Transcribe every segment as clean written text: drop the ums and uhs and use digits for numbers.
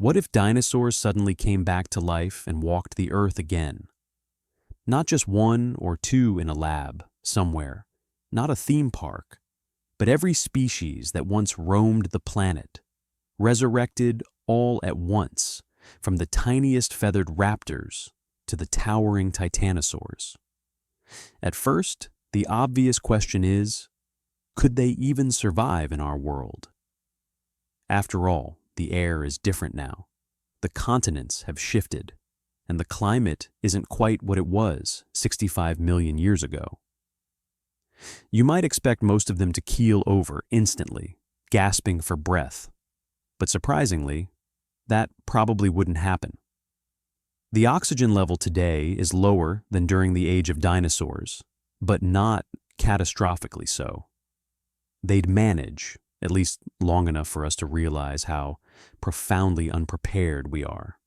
What if dinosaurs suddenly came back to life and walked the earth again? Not just one or two in a lab, somewhere, not a theme park, but every species that once roamed the planet, resurrected all at once, from the tiniest feathered raptors to the towering titanosaurs. At first, the obvious question is, could they even survive in our world? After all, the air is different now. The continents have shifted, and the climate isn't quite what it was 65 million years ago. You might expect most of them to keel over instantly, gasping for breath. But surprisingly, that probably wouldn't happen. The oxygen level today is lower than during the age of dinosaurs, but not catastrophically so. They'd manage, at least long enough for us to realize how profoundly unprepared we are.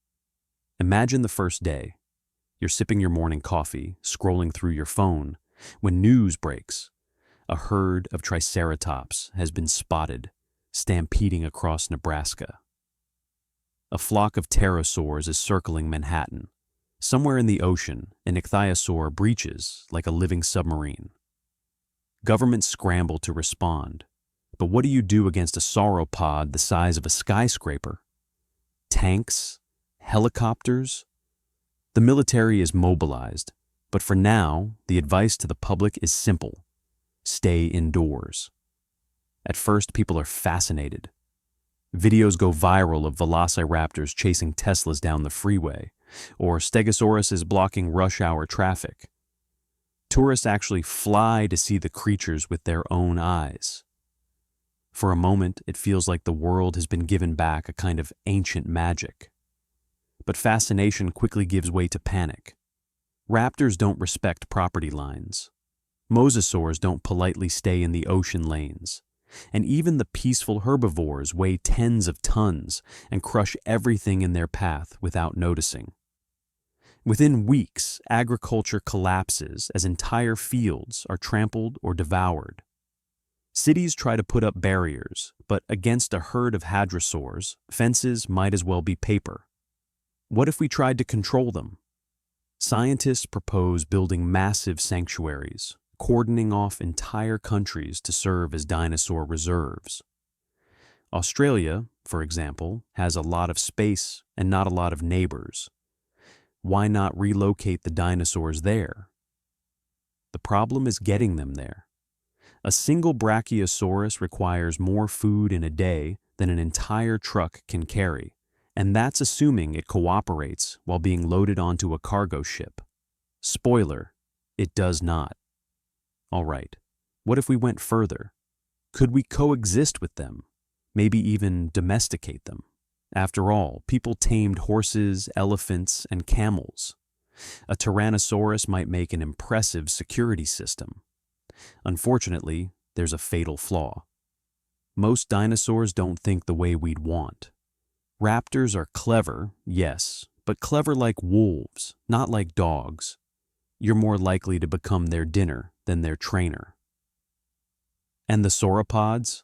Imagine the first day. You're sipping your morning coffee, scrolling through your phone, when news breaks. A herd of triceratops has been spotted, stampeding across Nebraska. A flock of pterosaurs is circling Manhattan. Somewhere in the ocean, an ichthyosaur breaches like a living submarine. Governments scramble to respond. But what do you do against a sauropod the size of a skyscraper? Tanks? Helicopters? The military is mobilized, but for now, the advice to the public is simple. Stay indoors. At first, people are fascinated. Videos go viral of velociraptors chasing Teslas down the freeway, or stegosauruses blocking rush hour traffic. Tourists actually fly to see the creatures with their own eyes. For a moment, it feels like the world has been given back a kind of ancient magic. But fascination quickly gives way to panic. Raptors don't respect property lines. Mosasaurs don't politely stay in the ocean lanes. And even the peaceful herbivores weigh tens of tons and crush everything in their path without noticing. Within weeks, agriculture collapses as entire fields are trampled or devoured. Cities try to put up barriers, but against a herd of hadrosaurs, fences might as well be paper. What if we tried to control them? Scientists propose building massive sanctuaries, cordoning off entire countries to serve as dinosaur reserves. Australia, for example, has a lot of space and not a lot of neighbors. Why not relocate the dinosaurs there? The problem is getting them there. A single brachiosaurus requires more food in a day than an entire truck can carry, and that's assuming it cooperates while being loaded onto a cargo ship. Spoiler, it does not. All right, what if we went further? Could we coexist with them? Maybe even domesticate them? After all, people tamed horses, elephants, and camels. A Tyrannosaurus might make an impressive security system. Unfortunately, there's a fatal flaw. Most dinosaurs don't think the way we'd want. Raptors are clever, yes, but clever like wolves, not like dogs. You're more likely to become their dinner than their trainer. And the sauropods?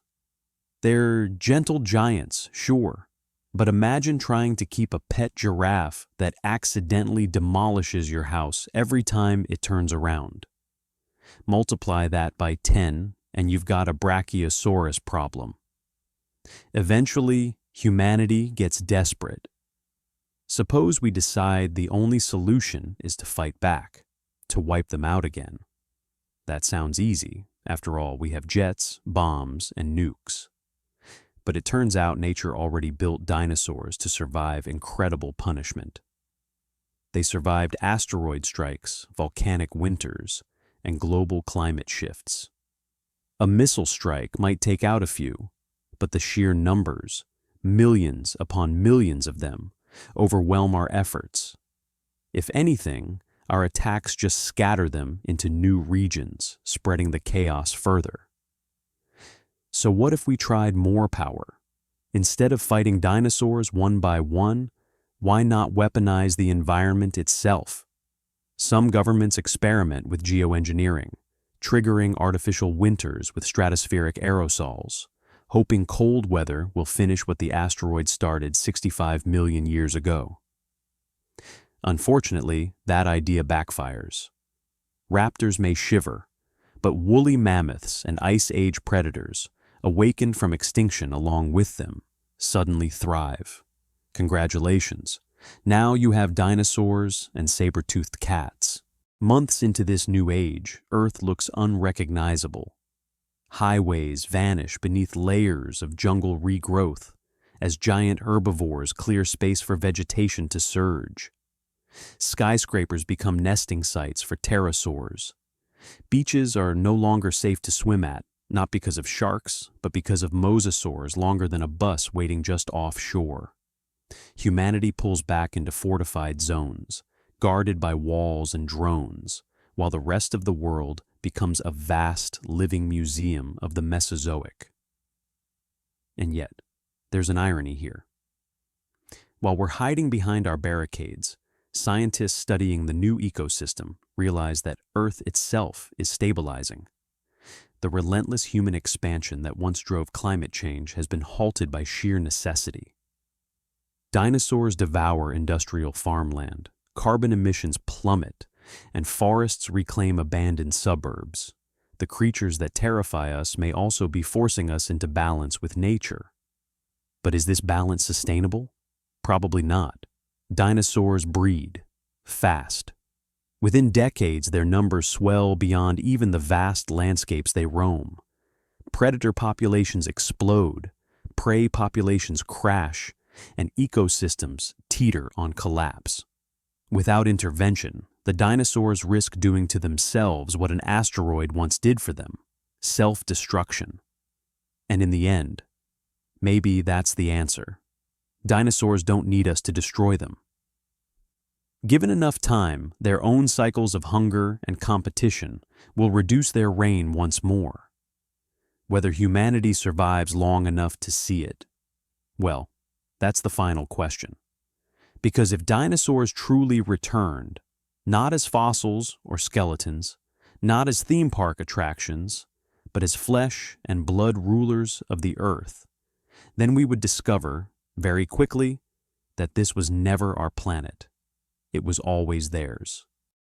They're gentle giants, sure, but imagine trying to keep a pet giraffe that accidentally demolishes your house every time it turns around. Multiply that by 10, and you've got a brachiosaurus problem. Eventually, humanity gets desperate. Suppose we decide the only solution is to fight back, to wipe them out again. That sounds easy. After all, we have jets, bombs, and nukes. But it turns out nature already built dinosaurs to survive incredible punishment. They survived asteroid strikes, volcanic winters, and global climate shifts. A missile strike might take out a few, but the sheer numbers, millions upon millions of them, overwhelm our efforts. If anything, our attacks just scatter them into new regions, spreading the chaos further. So what if we tried more power? Instead of fighting dinosaurs one by one, why not weaponize the environment itself? Some governments experiment with geoengineering, triggering artificial winters with stratospheric aerosols, hoping cold weather will finish what the asteroid started 65 million years ago. Unfortunately, that idea backfires. Raptors may shiver, but woolly mammoths and Ice Age predators, awakened from extinction along with them, suddenly thrive. Congratulations. Now you have dinosaurs and saber-toothed cats. Months into this new age, Earth looks unrecognizable. Highways vanish beneath layers of jungle regrowth as giant herbivores clear space for vegetation to surge. Skyscrapers become nesting sites for pterosaurs. Beaches are no longer safe to swim at, not because of sharks, but because of mosasaurs longer than a bus waiting just offshore. Humanity pulls back into fortified zones, guarded by walls and drones, while the rest of the world becomes a vast living museum of the Mesozoic. And yet, there's an irony here. While we're hiding behind our barricades, scientists studying the new ecosystem realize that Earth itself is stabilizing. The relentless human expansion that once drove climate change has been halted by sheer necessity. Dinosaurs devour industrial farmland, carbon emissions plummet, and forests reclaim abandoned suburbs. The creatures that terrify us may also be forcing us into balance with nature. But is this balance sustainable? Probably not. Dinosaurs breed fast. Within decades, their numbers swell beyond even the vast landscapes they roam. Predator populations explode, prey populations crash, and ecosystems teeter on collapse. Without intervention, the dinosaurs risk doing to themselves what an asteroid once did for them: self-destruction. And in the end, maybe that's the answer. Dinosaurs don't need us to destroy them. Given enough time, their own cycles of hunger and competition will reduce their reign once more. Whether humanity survives long enough to see it, well, that's the final question. Because if dinosaurs truly returned, not as fossils or skeletons, not as theme park attractions, but as flesh and blood rulers of the earth, then we would discover, very quickly, that this was never our planet. It was always theirs.